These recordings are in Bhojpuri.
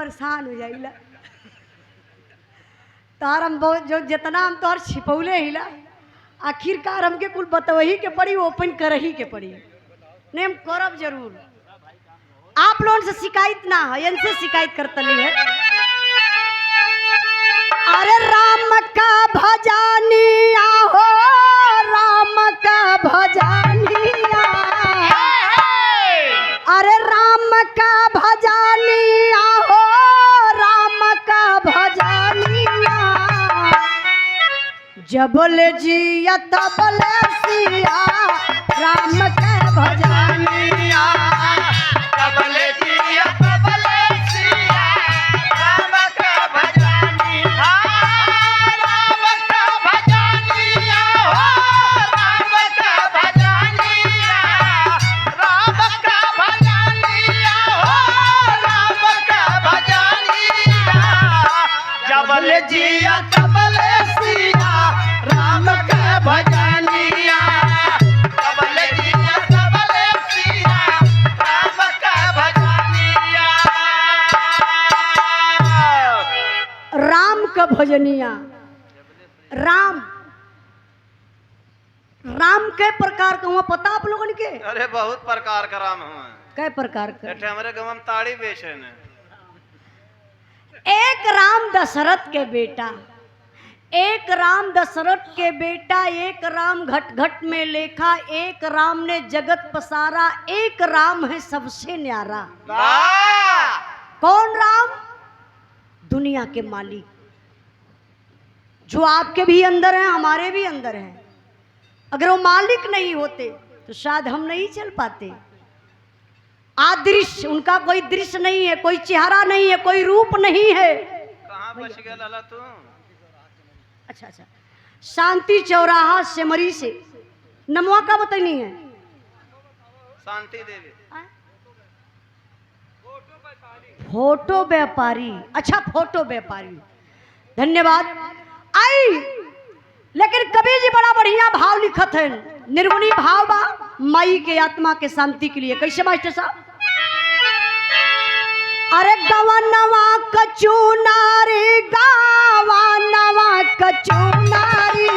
परेशान हो जाइला। तार हम बहुत जो जितना हम तोहर छिपौले हिला आखिरकार हमके कुल बतवही के पड़ी ओपन करही के पड़ी। नहीं हम करब जरूर। आप लोगों से शिकायत ना है, इनसे शिकायत करतली है। अरे राम का भजनिया हो, राम का भजनिया, अरे राम का भजनिया हो, राम का भजनिया, जबल जिया तबल सिया, राम का भजनिया, जबल जिया तबल सिया, राम का भजनिया, राम का भजनिया हो, राम का भजनिया, राम का भजनिया हो, राम का भजनिया, जबल जिया तबल सिया, राम का भजनिया, जबल जिया तबल सिया, राम का भजनिया। राम का भजनिया। राम राम के प्रकार का हुआ पता आप लोगन के? अरे बहुत प्रकार का राम हुआ। कै प्रकार का? एठे हमारे गाँव में ताड़ी बेचे ने। एक राम दशरथ के बेटा, एक राम दशरथ के बेटा, एक राम घट घट में लेखा, एक राम ने जगत पसारा, एक राम है सबसे न्यारा। वाह! कौन राम? दुनिया के मालिक, जो आपके भी अंदर हैं, हमारे भी अंदर हैं। अगर वो मालिक नहीं होते तो शायद हम नहीं चल पाते। आदृश्य, उनका कोई दृश्य नहीं है, कोई चेहरा नहीं है, कोई रूप नहीं है। कहाँ बच गया लाला तू? अच्छा अच्छा, शांति चौराहा सेमरी से नमवा का बतानी है। शांति देवी। फोटो व्यापारी। अच्छा, फोटो व्यापारी, धन्यवाद। आई लेकिन कबीर जी बड़ा बढ़िया भाव लिखत है, निर्गुणी भाव बा माई के आत्मा के शांति के लिए। कैसे मास्टर साहब? अरे गवनवा कचू नारी, गवनवा कचू नारी,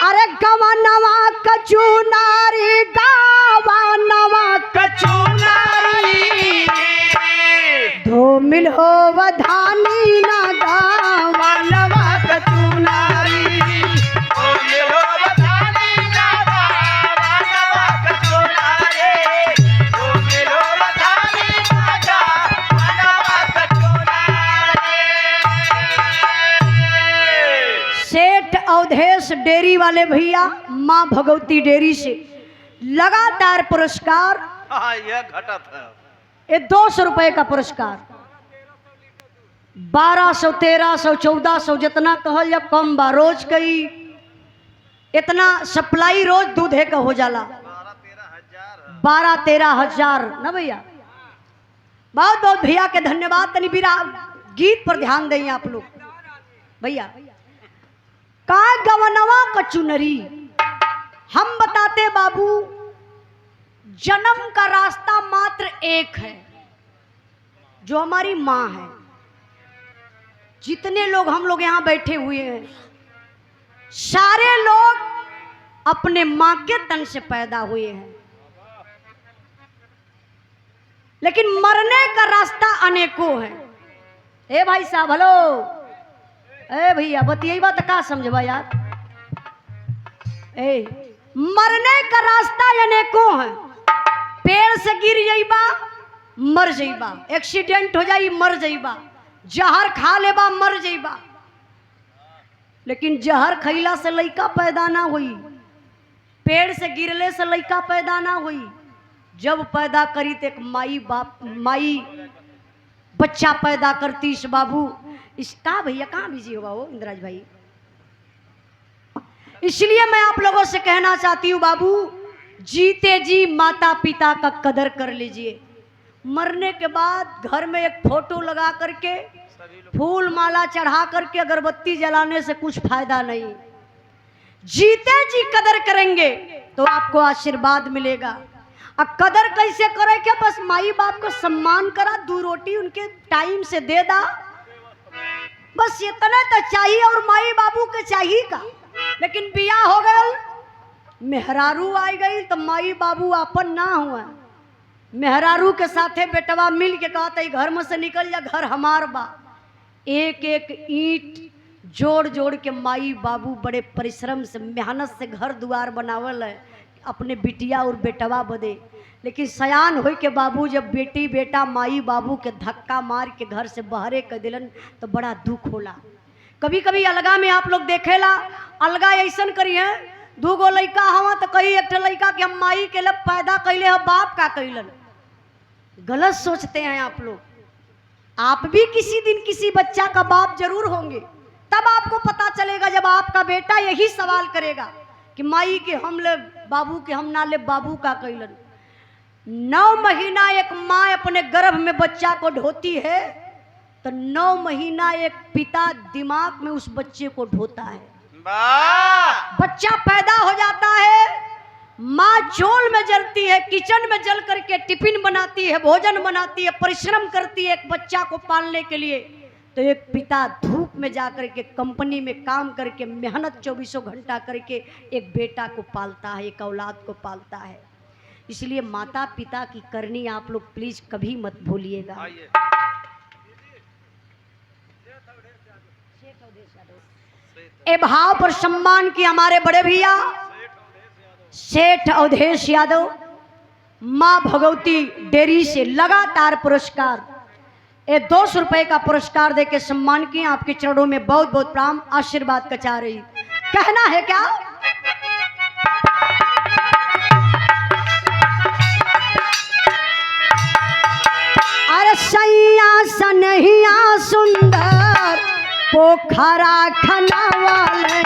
अरे गवनवा कचू नारी, गवनवा कचू नारी, धो मिल हो वधानी ना गवनवा कचू नारी, ओ ये हो बतानी ना गावा कचो नारे, ओ ये हो बतानी ना गावा कचो नारे। सेठ अवधेश डेयरी वाले भैया, माँ भगवती डेयरी से लगातार पुरस्कार, हाँ यह घटत है। ये 200 रुपए का पुरस्कार। 1200, 1300, 1400 जितना कहल जा कम बा। रोज कई इतना सप्लाई रोज दूधे का हो जाला। 12-13 हजार ना भैया। बहुत बहुत भैया के धन्यवाद। तनी बीरा गीत पर ध्यान दें आप लोग भैया। का गवनवा कचुनरी, हम बताते बाबू, जन्म का रास्ता मात्र एक है, जो हमारी माँ है। जितने लोग हम लोग यहाँ बैठे हुए हैं, सारे लोग अपने माँ के तन से पैदा हुए हैं, लेकिन मरने का रास्ता अनेकों है। ए भाई साहब, हेलो, ए भैया बतियेबा तो का समझबा यार। ए, मरने का रास्ता अनेकों है। पेड़ से गिर जाइबा मर जाइबा, एक्सीडेंट हो जाई मर जाइबा, जहर खा लेबा मर जाइबा, लेकिन जहर खैला से लइका पैदा ना हुई, पेड़ से गिरले से लइका पैदा ना हुई। जब पैदा करी तो एक माई बच्चा पैदा करती इस बाबू। इसका भैया कहाँ बिजी होगा वो इंद्राज भाई। इसलिए मैं आप लोगों से कहना चाहती हूँ बाबू, जीते जी माता पिता का कदर कर लीजिए। मरने के बाद घर में एक फोटो लगा करके, फूल माला चढ़ा करके, अगरबत्ती जलाने से कुछ फायदा नहीं। जीते जी कदर करेंगे तो आपको आशीर्वाद मिलेगा। कदर कैसे करे क्या, बस माई बाप को सम्मान करा, 2 रोटी उनके टाइम से दे दा, बस इतना तो चाहिए। और माई बाबू के चाहिए का। लेकिन बिया हो गए, मेहरारू आई गई तो माई बाबू अपन ना हुआ। मेहरारू के साथे बेटवा मिल के कहते घर में से निकल जा, घर हमार बा। एक एक ईंट जोड़ जोड़ के माई बाबू बड़े परिश्रम से मेहनत से घर द्वार बनावल है अपने बिटिया और बेटवा बदे। लेकिन सयान हो के बाबू जब बेटी बेटा माई बाबू के धक्का मार के घर से बहरे कर दिलन तो बड़ा दुख होला। कभी कभी अलगा में आप लोग देखेला, अलगा ऐसन करी है 2 गो लड़का हवा तो कही एक लड़का के हम माई के लिए पैदा कैले है, बाप का कैलन। गलत सोचते हैं आप लोग। आप भी किसी दिन किसी बच्चा का बाप जरूर होंगे, तब आपको पता चलेगा जब आपका बेटा यही सवाल करेगा कि माई के हम ले बाबू के हम ना ले, बाबू का कैलन। 9 महीना एक माँ अपने गर्भ में बच्चा को ढोती है तो 9 महीना एक पिता दिमाग में उस बच्चे को ढोता है। बच्चा पैदा हो जाता है, माँ चोल में जलती है, किचन में जल करके टिफिन बनाती है, भोजन बनाती है, परिश्रम करती है एक बच्चा को पालने के लिए। तो एक पिता धूप में जाकर के कंपनी में काम करके मेहनत 24 घंटा करके एक बेटा को पालता है, एक औलाद को पालता है। इसलिए माता पिता की करनी आप लोग प्लीज कभी मत भूलिएगा। ए भाव पर सम्मान की हमारे बड़े भैया सेठ अवधेश यादव माँ भगवती डेयरी से लगातार पुरस्कार 200 रुपए का पुरस्कार देके सम्मान किए। आपके चरणों में बहुत बहुत प्रणाम, आशीर्वाद का चाह रही। कहना है क्या, अरे सैया सनहिया सुंदर पोखरा खना वाले,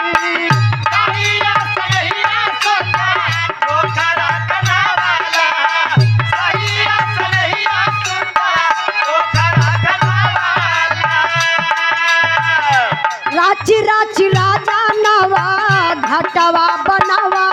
राची राची राजा नवा घटवा बनावा,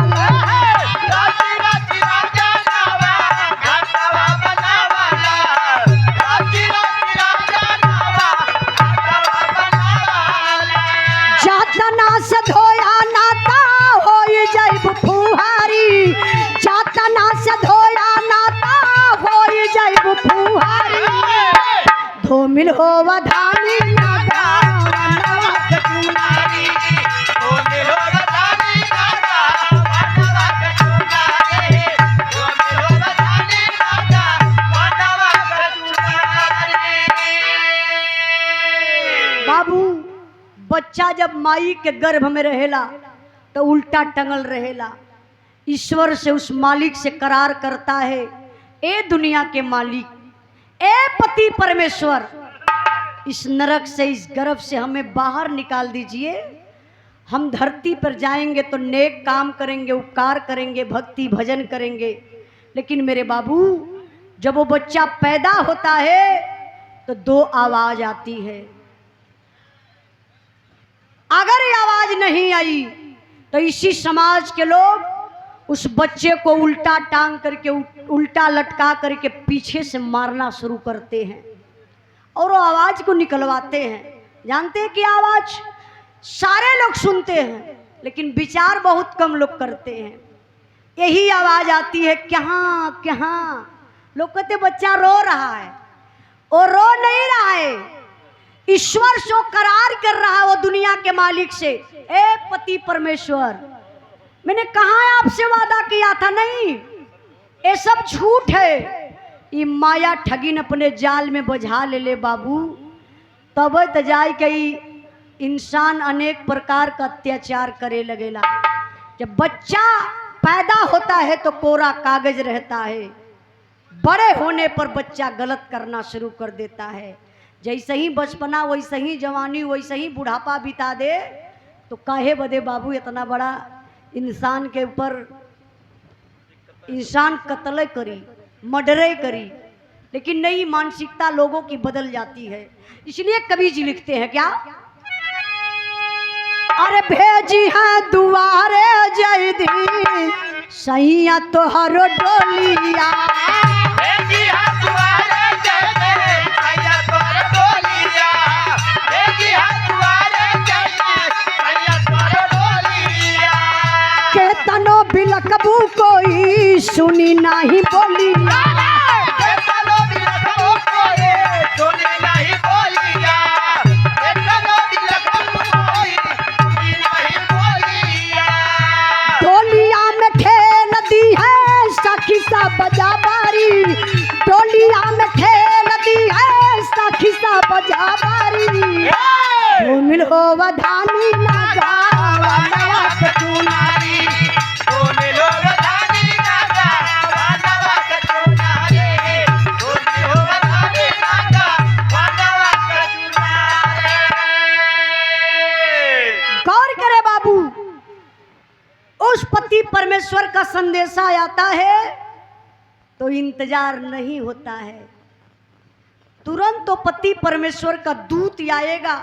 जातना से धोया नाता हो जैब फुहारी, जातना से धोया नाता हो जैब फुहारी, धूमिल हो वधानी बाबू। बच्चा जब माई के गर्भ में रहेला तो उल्टा टंगल रहेला, ईश्वर से उस मालिक से करार करता है, ए दुनिया के मालिक, ए पति परमेश्वर, इस नरक से इस गर्भ से हमें बाहर निकाल दीजिए। हम धरती पर जाएंगे तो नेक काम करेंगे, उपकार करेंगे, भक्ति भजन करेंगे। लेकिन मेरे बाबू जब वो बच्चा पैदा होता है तो 2 आवाज आती है। अगर ये आवाज नहीं आई तो इसी समाज के लोग उस बच्चे को उल्टा टांग करके उल्टा लटका करके पीछे से मारना शुरू करते हैं और वो आवाज को निकलवाते हैं। जानते हैं कि आवाज सारे लोग सुनते हैं लेकिन विचार बहुत कम लोग करते हैं। यही आवाज आती है क्या क्या, लोग कहते बच्चा रो रहा है, वो रो नहीं रहा है, ईश्वर से करार कर रहा है वो दुनिया के मालिक से, ए पति परमेश्वर, मैंने कहा आपसे वादा किया था नहीं, ये सब झूठ है। ये माया ठगिन अपने जाल में बझा ले बाबू, तब तो जाए कई इंसान अनेक प्रकार का अत्याचार करे लगेला। जब बच्चा पैदा होता है तो कोरा कागज रहता है, बड़े होने पर बच्चा गलत करना शुरू कर देता है। जैसे ही बचपना वैसे ही जवानी वैसे ही बुढ़ापा बिता दे तो काहे बदे बाबू इतना बड़ा इंसान के ऊपर इंसान कत्ल करी, मर्डर करी। लेकिन नई मानसिकता लोगों की बदल जाती है। इसलिए कवि जी लिखते हैं क्या, अरे भेजी है दुआरे जय दी सैया तोहरो डोलिया भेजी हाथ वाले चले सैया तोर डोलिया भेजी हाथ वाले चले सैया तोर डोलिया के तनो बिलकबू कोई सुनी नहीं बोलिया चलो बिलखो कोई सुनी नहीं बोलिया चलो बिलखो कोई सुनी नहीं बोलिया डोलिया में खेल दी है सखी सा बजा बारी डोलिया में खेल दी है सखी सा बजा बारी मिल हो वधानी ना गावा नवा के चुनारी सोने लोग धानी नागा वानवा के चुनारे सोने लोग धानी नागा वानवा के चुनारे गौर करे बाबू उस पति परमेश्वर का संदेशा आता है तो इंतजार नहीं होता है, तुरंत तो पति परमेश्वर का दूत आएगा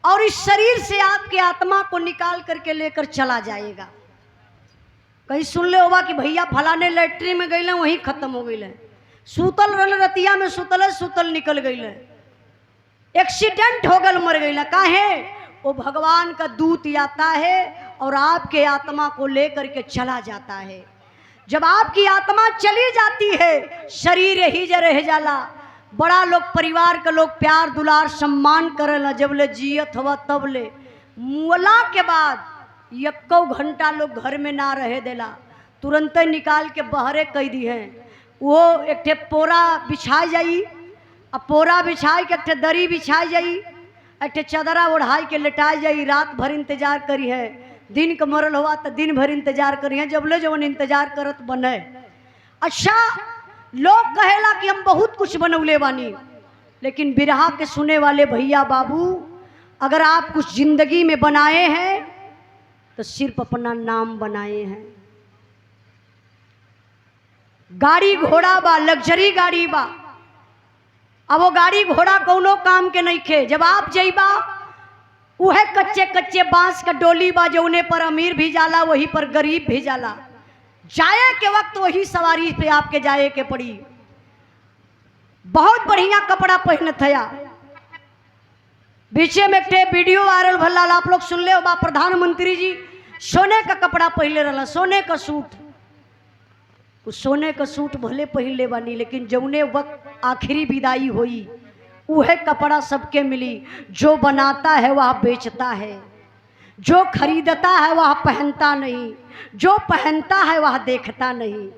और इस शरीर से आपके आत्मा को निकाल करके लेकर चला जाएगा। कहीं सुन ले होगा कि भैया फलाने लैट्रिन में गई वहीं खत्म हो गई, सूतल रल रतिया में सुतल निकल गई, एक्सीडेंट हो गल मर गई। काहे? वो भगवान का दूत आता है और आपके आत्मा को लेकर के चला जाता है। जब आपकी आत्मा चली जाती है शरीर ही रह जाला। बड़ा लोग परिवार के लोग प्यार दुलार सम्मान करल, जब ले जियत हवा तब ले, मुअला के बाद 1 घंटा लोग घर में ना रहे देला, तुरंत निकाल के बहरे कह दी है। वो एक ठे पोरा बिछाई जाई, अब पोरा बिछाई के एक ठे दरी बिछाई जाई, एक ठे चदरा ओढ़ाई के लेटाई जाई। रात भर इंतजार करी है, दिन का मरल हुआ तो दिन भर इंतजार करी है, जब ले जवन इंतजार करत बने। अच्छा, लोग कहेला कि हम बहुत कुछ बनौले बानी, लेकिन बिरहा के सुने वाले भैया बाबू, अगर आप कुछ जिंदगी में बनाए हैं तो सिर्फ अपना नाम बनाए हैं। गाड़ी घोड़ा बा, लग्जरी गाड़ी बा, अब वो गाड़ी घोड़ा कौनो काम के नहीं खे। जब आप जइबा उहे कच्चे कच्चे बांस का डोली बा, जौने पर अमीर भी जाला वही पर गरीब भी जाला। जाए के वक्त वही सवारी पे आपके जाए के पड़ी। बहुत बढ़िया कपड़ा पहन थया। बीचे में एक वीडियो वायरल भला, आप लोग सुन ले हो बा, प्रधानमंत्री जी सोने का कपड़ा पहले रहा, सोने का सूट। उस सोने का सूट भले पहन ले बानी, लेकिन जौने वक्त आखिरी विदाई हुई वह कपड़ा सबके मिली। जो बनाता है वह बेचता है, जो खरीदता है वह पहनता नहीं, जो पहनता है वह देखता नहीं।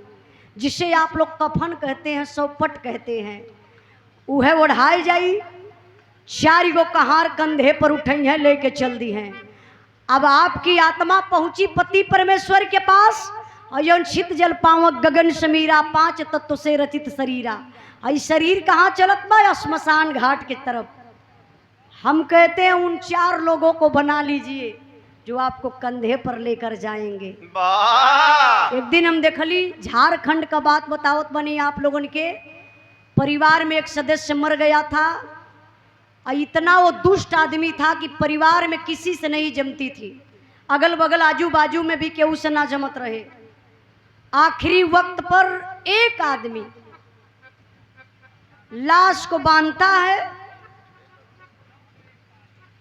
जिसे आप लोग कफन कहते हैं, सौपट कहते हैं, वह ओढ़ाई जाई। 4 गो कहार कंधे पर उठाई है, लेके चल दी हैं। अब आपकी आत्मा पहुंची पति परमेश्वर के पास। अयन छित जल पावक गगन समीरा, 5 तत्व से रचित शरीरा। आई शरीर कहाँ चलत बा? श्मशान घाट की तरफ। हम कहते हैं उन 4 लोगों को बना लीजिए जो आपको कंधे पर लेकर जाएंगे। एक दिन हम देखली, झारखंड का बात बतावत बनी आप लोगों के। परिवार में एक सदस्य मर गया था, और इतना वो दुष्ट आदमी था कि परिवार में किसी से नहीं जमती थी, अगल बगल आजू बाजू में भी केहू से ना जमत रहे। आखिरी वक्त पर एक आदमी लाश को बांधता है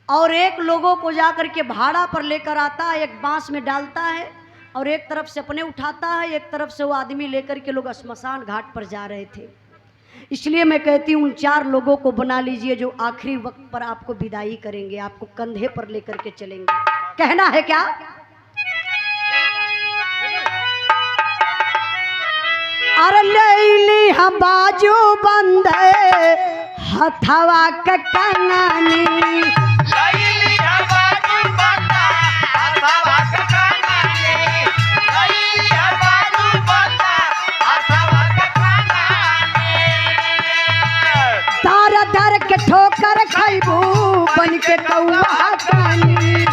और एक लोगों को जाकर के भाड़ा पर लेकर आता है, एक बांस में डालता है और एक तरफ से अपने उठाता है, एक तरफ से वो आदमी लेकर के लोग श्मशान घाट पर जा रहे थे। इसलिए मैं कहती हूँ उन 4 लोगों को बना लीजिए जो आखिरी वक्त पर आपको विदाई करेंगे, आपको कंधे पर लेकर के चलेंगे। कहना है क्या? अरे लैली हम बाजू बंद हथवा के कनानी, लैली हम बाजू बंदा हथवा के कनानी, लैली हम बाजू बंदा हथवा के कनानी। तार दर के ठोकर खैबू बन के कौआ कानी,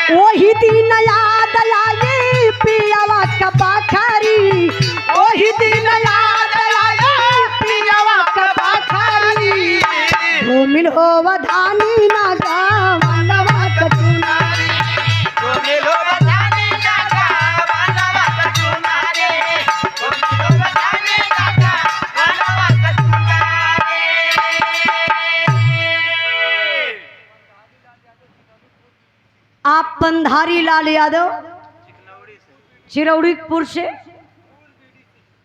वही दिन याद आई पियावा का बाखरी, वही दिन याद आई पियावा का बाखरी। लाल यादव चिरौड़ीपुर से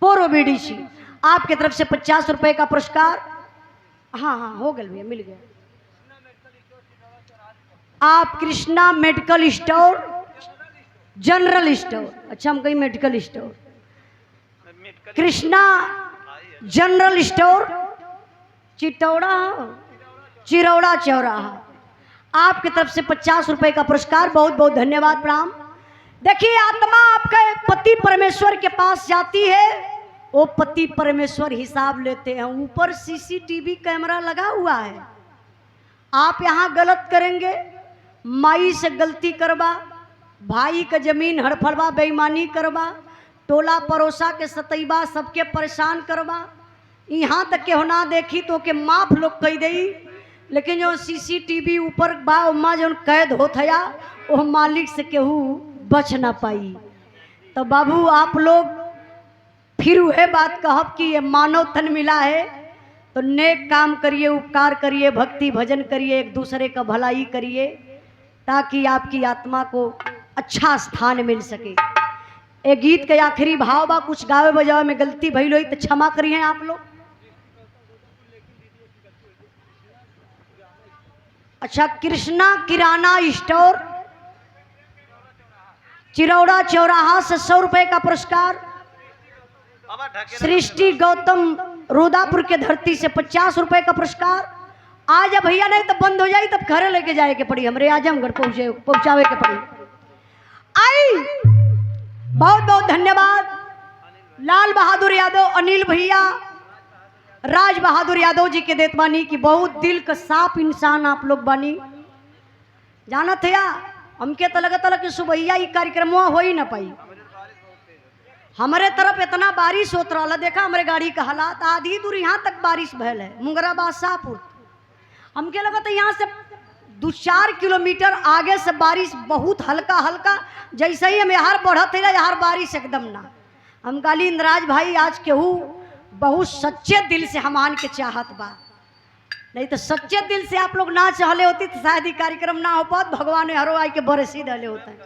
पूर्व बीडीसी, आपकी तरफ से 50 रुपए का पुरस्कार। हाँ हाँ हो गया भैया, मिल गया। आप Krishna medical store general store, अच्छा हम कहीं medical store, Krishna general store Chiraura चौराहा, आपकी तरफ से 50 रुपए का पुरस्कार। बहुत बहुत धन्यवाद, प्रणाम। देखिए आत्मा आपके पति परमेश्वर के पास जाती है, वो पति परमेश्वर हिसाब लेते हैं। ऊपर सीसीटीवी कैमरा लगा हुआ है, आप यहाँ गलत करेंगे, माई से गलती करवा, भाई का जमीन हड़फड़वा, बेईमानी करवा, टोला पड़ोसा के सतैबा, सबके परेशान करवा, यहाँ तक के होना देखी तो के माफ लोग कह दई, लेकिन जो सीसीटीवी ऊपर बा उमा जो कैद हो थया वो मालिक से केहू बच ना पाई। तो बाबू आप लोग फिर वह बात कहब कि ये मानव तन मिला है तो नेक काम करिए, उपकार करिए, भक्ति भजन करिए, एक दूसरे का भलाई करिए, ताकि आपकी आत्मा को अच्छा स्थान मिल सके। एक गीत के आखिरी भाव बा, कुछ गावे बजावे में गलती भइल होई तो क्षमा करिए आप लोग। अच्छा, कृष्णा किराना स्टोर चिरौड़ा चौराहा से 100 रुपए का पुरस्कार। सृष्टि गौतम रुदापुर के धरती से 50 रुपए का पुरस्कार। आज भैया नहीं तो बंद हो जाए, तब घरे लेके जाए के पड़ी, हमरे आजमगढ़ पहुंचावे के पड़ी। आई बहुत बहुत धन्यवाद लाल बहादुर यादव, अनिल भैया, राज बहादुर यादव जी के देत बानी कि बहुत दिल का साफ इंसान आप लोग बानी। जाना थे या हमके तो लगता कि सुबह ही कार्यक्रम हो ही ना पाई। हमारे तरफ इतना बारिश होत रहा, देखा हमारे गाड़ी का हालात, आधी दूर यहाँ तक बारिश भयल है, मुंगराबाद शाहपुर। हमके लगा था यहाँ से 2-4 किलोमीटर आगे से बारिश बहुत हल्का हल्का, जैसे ही हम यहाँ बढ़त है यहाँ बारिश एकदम ना। हम गाली इंद्राज भाई आज केहू बहुत सच्चे दिल से हमान के चाहत बा, नहीं तो सच्चे दिल से आप लोग ना चाहले होती तो शायद ही कार्यक्रम ना हो पात। भगवान ने हरो आई के बरसी डाले होता है,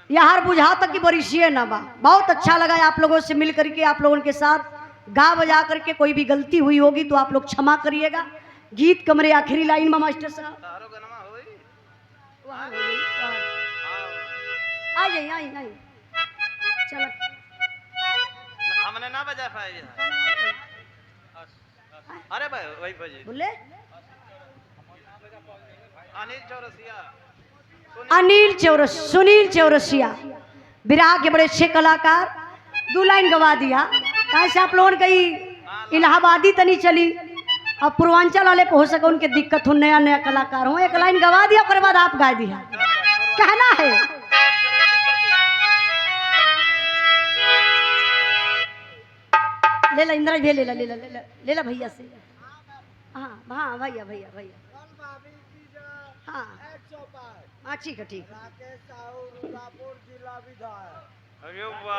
यार बुझा तक की बरिशिए ना बा। बहुत अच्छा लगा आप लोगों से मिल करके, आप लोगों के साथ गा बजा करके। कोई भी गलती हुई होगी तो आप लोग क्षमा करिएगा। गीत कमरे आखिरी लाइन में मास्टर साहब आ जाइए, आई चलो हमने ना बजा पाए। अरे भाई वही बजे बोले सुनील चौरसिया बिराह के बड़े अच्छे कलाकार। 2 लाइन गवा दिया, कैसे आप लोगों की इलाहाबादी तनी चली, अब पूर्वांचल वाले को हो सके उनके दिक्कत हो, नया नया कलाकार हो। 1 लाइन गवा दिया, उसके बाद आप गा दिया, कहना है ले ला इंद्रा भी, ले ला भैया से। हाँ हाँ भैया भैया हाँ हाँ ठीक है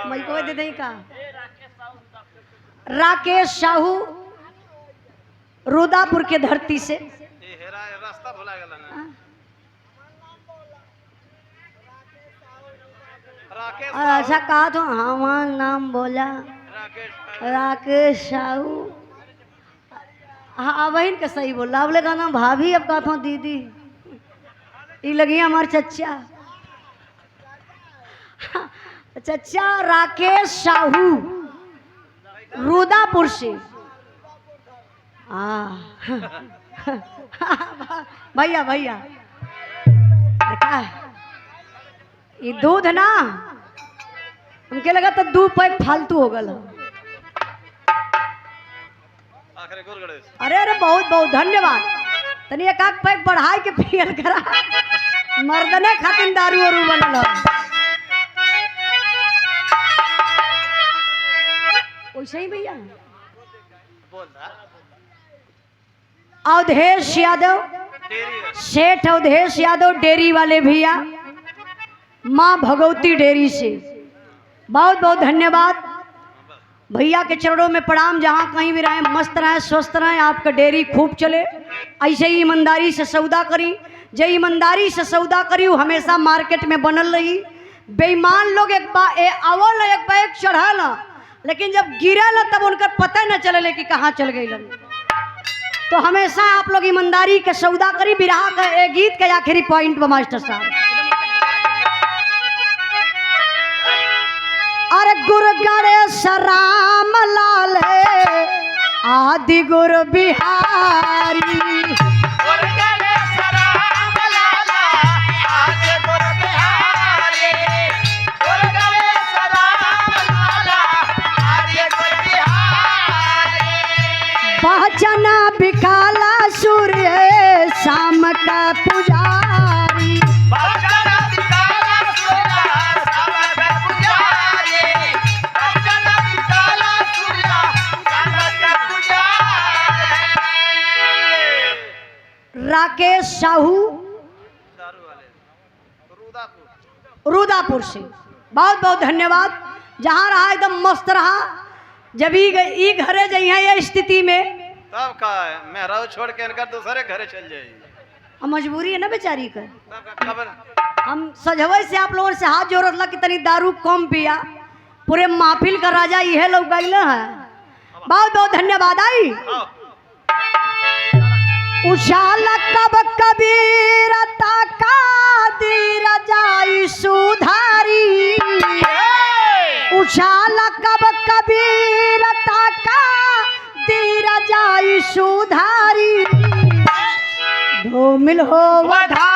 मैं को दे दें का राकेश साहू रुदापुर के धरती से। रास्ता भुला गया ना, अच्छा कहा तो हाँ नाम बोला राकेश साहू। हाँ बहन का सही बोला, बोले का नाम भाभी, अब कहा था दीदी, ये लगी हमारे चचा। चचा राकेश साहू रुदापुर से। भैया देखा ये दूध ना उनके लगा तो 2 पैक फालतू हो गल। अरे बहुत बहुत धन्यवाद। तनी एक पैक बढ़ाई के पियल करा, मर्दने खातिर दारू वारू बनल वैसे ही भैया। अवधेश यादव, सेठ अवधेश यादव डेयरी वाले भैया, माँ भगवती डेयरी से बहुत बहुत धन्यवाद। भैया के चरणों में प्रणाम, जहाँ कहीं भी रहें मस्त रहें, स्वस्थ रहें, आपका डेयरी खूब चले, ऐसे ही ईमानदारी से सौदा करी। जे ईमानदारी से सौदा करी उ हमेशा मार्केट में बनल रही। बेईमान लोग एक आवल एक बैग चढ़ल, लेकिन जब गिरल तब उनका पता न चले कि कहाँ चल गई। तो हमेशा आप लोग ईमानदारी के सौदा करी। बिरहा का ए गीत के आखिरी पॉइंट बा मास्टर साहब। अरे गुरु गणेश राम लाल आदि गुरु बिहारी, पहचाना बिकाला सूर्य शाम का पुजारी। राकेश साहू दारू वाले रुदापुर रुदापुर से बहुत बहुत धन्यवाद। जहाँ रहा एकदम मस्त रहा। जब ई घरे जइहा ये स्थिति में तब का है मेहराऊ छोड़ के इनका दूसरे घरे चल जाएगी। हम मजबूरी है ना बेचारी का। तब का खबर हम सजवई से आप लोगों से हाथ जोड़त ला कि तनी दारू कम पिया। पूरे महफिल का राजा यह लोग गइल है। बहुत बहुत धन्यवाद। आई आओ उछाला कब कबीरता का दीर जाई सुधारी, उछाला कब कबीरता का दीर जाई सुधारी। धूमिल हो वधा